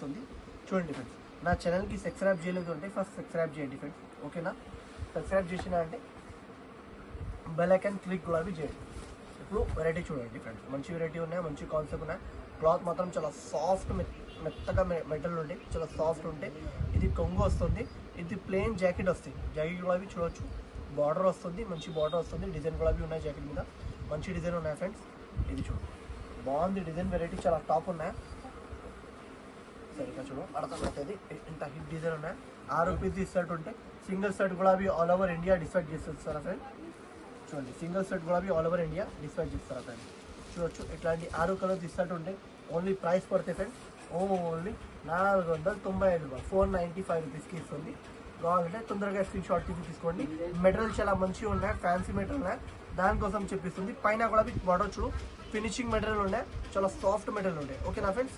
వస్తుంది. చూడండి ఫ్రెండ్స్, నా ఛానల్కి సబ్స్క్రైబ్ చేయలేదు అంటే ఫస్ట్ సబ్స్క్రైబ్ చేయండి ఫ్రెండ్స్, ఓకేనా. సబ్స్క్రైబ్ చేసినా అంటే బెల్ ఐకాన్ క్లిక్ కూడా చేయండి. ఇప్పుడు వెరైటీ చూడండి ఫ్రెండ్స్, మంచి వెరైటీ ఉన్నాయి, మంచి కాన్సెప్ట్ ఉన్నాయి. క్లాత్ మాత్రం చాలా సాఫ్ట్ మెత్తగా మెటల్ ఉంటే చాలా సాఫ్ట్ ఉంటే. ఇది కొంగు వస్తుంది, ఇది ప్లెయిన్ జాకెట్ వస్తుంది. జాకెట్ కూడా చూడవచ్చు, బార్డర్ వస్తుంది, మంచి బార్డర్ వస్తుంది. డిజైన్ కూడా ఉన్నాయి జాకెట్ మీద, మంచి డిజైన్ ఉన్నాయి ఫ్రెండ్స్. ఇది చూడు, బాగుంది డిజైన్, వెరైటీ చాలా టాప్ ఉన్నాయి. సరిగ్గా చూడు, అర్థమవుతుంది ఇంత హిట్ డిజైన్ ఉన్నాయి. 6 రూపీస్ షర్ట్ ఉంటే సింగిల్ షర్ట్ కూడా ఆల్ ఓవర్ ఇండియా డిస్పాచ్ చేస్తారా ఫ్రెండ్. చూడండి, సింగిల్ షర్ట్ కూడా ఆల్ ఓవర్ ఇండియా డిస్పాచ్ చేస్తారా ఫ్రెండ్. చూడొచ్చు, ఇట్లాంటి 6 కలర్స్ షర్ట్ ఉంటే ఓన్లీ ప్రైస్ పడితే ఫ్రెండ్ ఓన్లీ 495 రూపాయలు, 495 రూపీస్కి ఇస్తుంది. కావాలంటే తొందరగా స్క్రీన్ షాట్ తీసుకోండి. మెటీరియల్ చాలా మంచిగా ఉన్నాయి, ఫ్యాన్సీ మెటీరియల్ ఉన్నాయి, దానికోసం చెప్పిస్తుంది. పైన కూడా బార్డర్ చూడు, ఫినిషింగ్ మెటీరియల్ ఉన్నాయి, చాలా సాఫ్ట్ మెటీరియల్ ఉంటాయి, ఓకేనా ఫ్రెండ్స్.